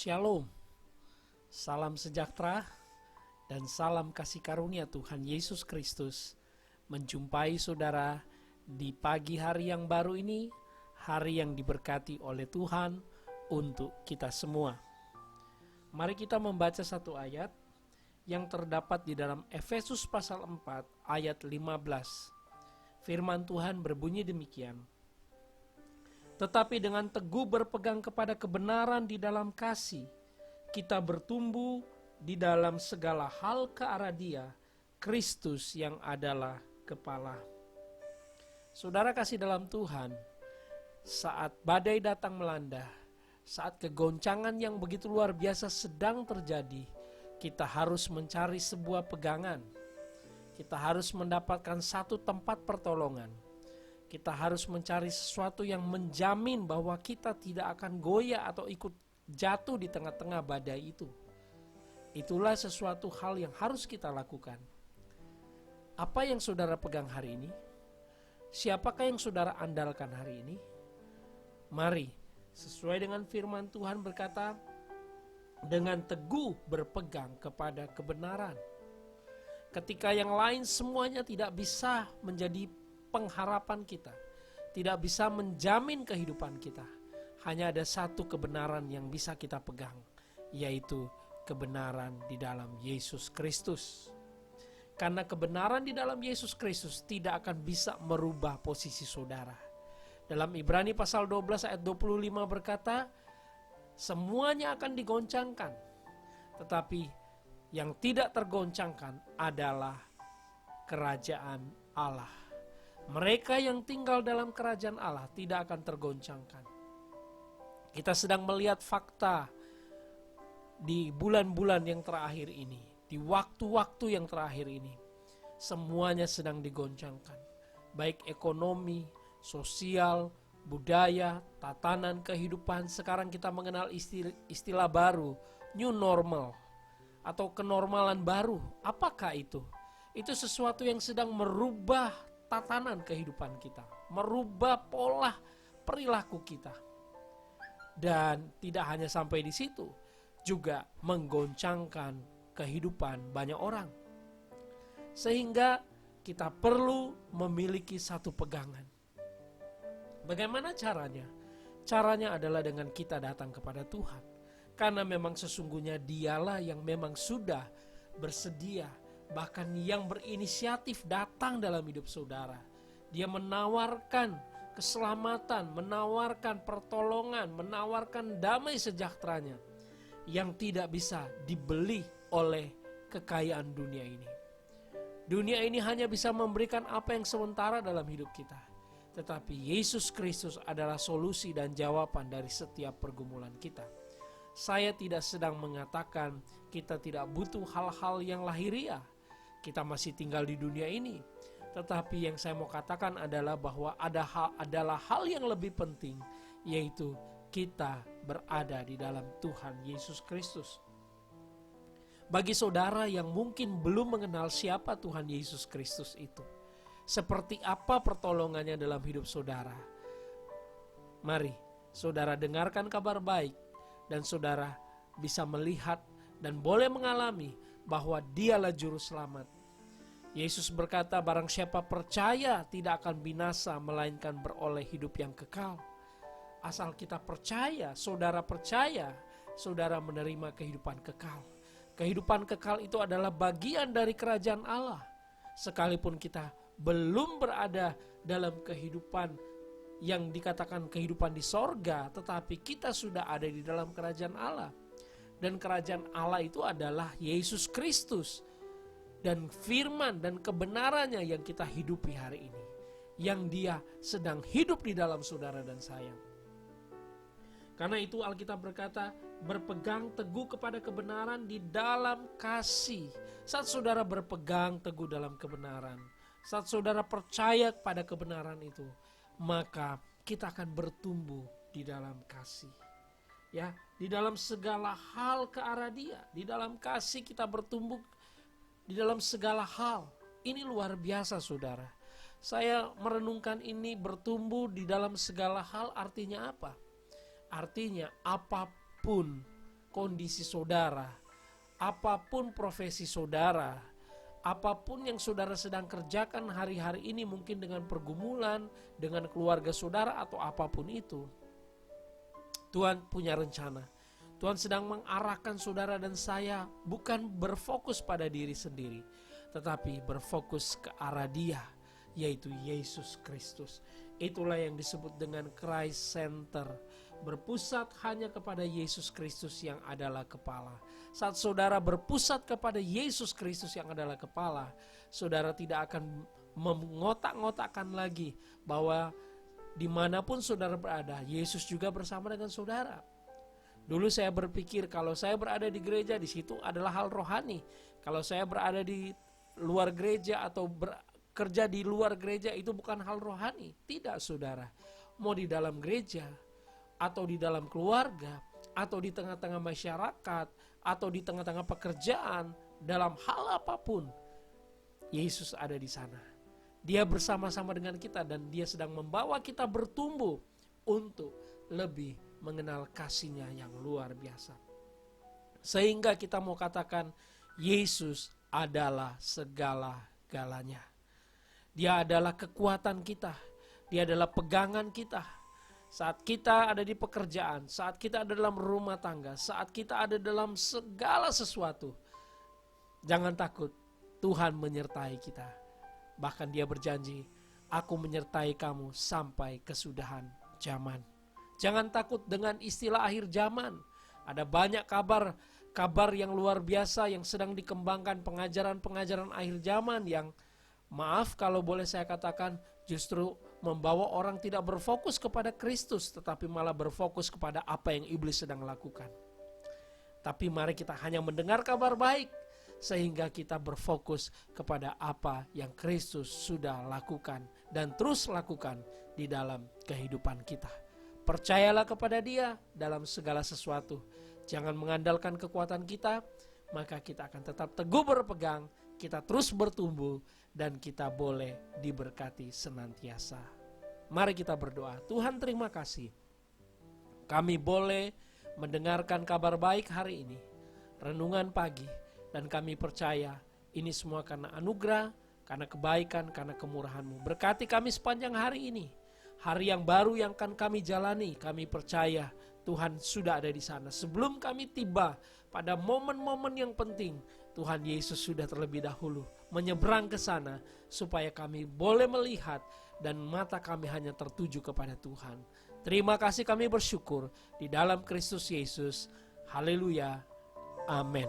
Shalom, salam sejahtera, dan salam kasih karunia Tuhan Yesus Kristus menjumpai saudara di pagi hari yang baru ini, hari yang diberkati oleh Tuhan untuk kita semua. Mari kita membaca satu ayat yang terdapat di dalam Efesus pasal 4 ayat 15. Firman Tuhan berbunyi demikian. Tetapi dengan teguh berpegang kepada kebenaran di dalam kasih, kita bertumbuh di dalam segala hal ke arah Dia, Kristus yang adalah kepala. Saudara kasih dalam Tuhan, saat badai datang melanda, saat kegoncangan yang begitu luar biasa sedang terjadi, kita harus mencari sebuah pegangan. Kita harus mendapatkan satu tempat pertolongan. Kita harus mencari sesuatu yang menjamin bahwa kita tidak akan goyah atau ikut jatuh di tengah-tengah badai itu. Itulah sesuatu hal yang harus kita lakukan. Apa yang saudara pegang hari ini? Siapakah yang saudara andalkan hari ini? Mari, sesuai dengan firman Tuhan berkata, dengan teguh berpegang kepada kebenaran. Ketika yang lain semuanya tidak bisa menjadi pengharapan kita, tidak bisa menjamin kehidupan kita, hanya ada satu kebenaran yang bisa kita pegang, yaitu kebenaran di dalam Yesus Kristus. Karena kebenaran di dalam Yesus Kristus tidak akan bisa merubah posisi saudara. Dalam Ibrani pasal 12 ayat 25 berkata, semuanya akan digoncangkan, tetapi yang tidak tergoncangkan adalah kerajaan Allah. Mereka yang tinggal dalam kerajaan Allah tidak akan tergoncangkan. Kita sedang melihat fakta di bulan-bulan yang terakhir ini, di waktu-waktu yang terakhir ini, semuanya sedang digoncangkan. Baik ekonomi, sosial, budaya, tatanan kehidupan. Sekarang kita mengenal istilah baru, new normal, atau kenormalan baru. Apakah itu? Itu sesuatu yang sedang merubah tatanan kehidupan kita, merubah pola perilaku kita. Dan tidak hanya sampai di situ, juga menggoncangkan kehidupan banyak orang. Sehingga kita perlu memiliki satu pegangan. Bagaimana caranya? Caranya adalah dengan kita datang kepada Tuhan. Karena memang sesungguhnya Dialah yang memang sudah bersedia, bahkan yang berinisiatif datang dalam hidup saudara. Dia menawarkan keselamatan, menawarkan pertolongan, menawarkan damai sejahteranya yang tidak bisa dibeli oleh kekayaan dunia ini. Dunia ini hanya bisa memberikan apa yang sementara dalam hidup kita. Tetapi Yesus Kristus adalah solusi dan jawaban dari setiap pergumulan kita. Saya tidak sedang mengatakan kita tidak butuh hal-hal yang lahiriah. Kita masih tinggal di dunia ini. Tetapi yang saya mau katakan adalah bahwa adalah hal yang lebih penting, yaitu kita berada di dalam Tuhan Yesus Kristus. Bagi saudara yang mungkin belum mengenal siapa Tuhan Yesus Kristus itu, seperti apa pertolongannya dalam hidup saudara, mari saudara dengarkan kabar baik dan saudara bisa melihat dan boleh mengalami bahwa Dialah juru selamat. Yesus berkata, barang siapa percaya tidak akan binasa melainkan beroleh hidup yang kekal. Asal kita percaya, saudara menerima kehidupan kekal. Kehidupan kekal itu adalah bagian dari kerajaan Allah. Sekalipun kita belum berada dalam kehidupan yang dikatakan kehidupan di sorga, tetapi kita sudah ada di dalam kerajaan Allah. Dan kerajaan Allah itu adalah Yesus Kristus. Dan firman dan kebenarannya yang kita hidupi hari ini. Yang Dia sedang hidup di dalam saudara dan saya. Karena itu Alkitab berkata, berpegang teguh kepada kebenaran di dalam kasih. Saat saudara berpegang teguh dalam kebenaran, saat saudara percaya pada kebenaran itu, maka kita akan bertumbuh di dalam kasih. Ya, di dalam segala hal ke arah Dia. Di dalam kasih kita bertumbuh di dalam segala hal. Ini luar biasa saudara. Saya merenungkan ini, bertumbuh di dalam segala hal artinya apa? Artinya apapun kondisi saudara, apapun profesi saudara, apapun yang saudara sedang kerjakan hari-hari ini, mungkin dengan pergumulan, dengan keluarga saudara atau apapun itu, Tuhan punya rencana. Tuhan sedang mengarahkan saudara dan saya bukan berfokus pada diri sendiri, tetapi berfokus ke arah Dia, yaitu Yesus Kristus. Itulah yang disebut dengan Christ Center, berpusat hanya kepada Yesus Kristus yang adalah kepala. Saat saudara berpusat kepada Yesus Kristus yang adalah kepala, saudara tidak akan mengotak-ngotakkan lagi bahwa dimanapun saudara berada, Yesus juga bersama dengan saudara. Dulu saya berpikir kalau saya berada di gereja, di situ adalah hal rohani. Kalau saya berada di luar gereja atau bekerja di luar gereja, itu bukan hal rohani. Tidak, saudara. Mau di dalam gereja, atau di dalam keluarga, atau di tengah-tengah masyarakat, atau di tengah-tengah pekerjaan, dalam hal apapun, Yesus ada di sana. Dia bersama-sama dengan kita dan Dia sedang membawa kita bertumbuh untuk lebih mengenal kasih-Nya yang luar biasa. Sehingga kita mau katakan Yesus adalah segala-galanya. Dia adalah kekuatan kita. Dia adalah pegangan kita. Saat kita ada di pekerjaan, saat kita ada dalam rumah tangga, saat kita ada dalam segala sesuatu, jangan takut, Tuhan menyertai kita. Bahkan Dia berjanji, aku menyertai kamu sampai kesudahan zaman. Jangan takut dengan istilah akhir zaman. Ada banyak kabar yang luar biasa yang sedang dikembangkan, pengajaran-pengajaran akhir zaman yang, maaf kalau boleh saya katakan, justru membawa orang tidak berfokus kepada Kristus, tetapi malah berfokus kepada apa yang iblis sedang lakukan. Tapi mari kita hanya mendengar kabar baik, sehingga kita berfokus kepada apa yang Kristus sudah lakukan dan terus lakukan di dalam kehidupan kita. Percayalah kepada Dia dalam segala sesuatu. Jangan mengandalkan kekuatan kita, maka kita akan tetap teguh berpegang, kita terus bertumbuh, dan kita boleh diberkati senantiasa. Mari kita berdoa. Tuhan, terima kasih. Kami boleh mendengarkan kabar baik hari ini, renungan pagi, dan kami percaya ini semua karena anugerah, karena kebaikan, karena kemurahan-Mu. Berkati kami sepanjang hari ini. Hari yang baru yang akan kami jalani, kami percaya Tuhan sudah ada di sana. Sebelum kami tiba pada momen-momen yang penting, Tuhan Yesus sudah terlebih dahulu menyeberang ke sana supaya kami boleh melihat dan mata kami hanya tertuju kepada Tuhan. Terima kasih, kami bersyukur di dalam Kristus Yesus. Haleluya. Amin.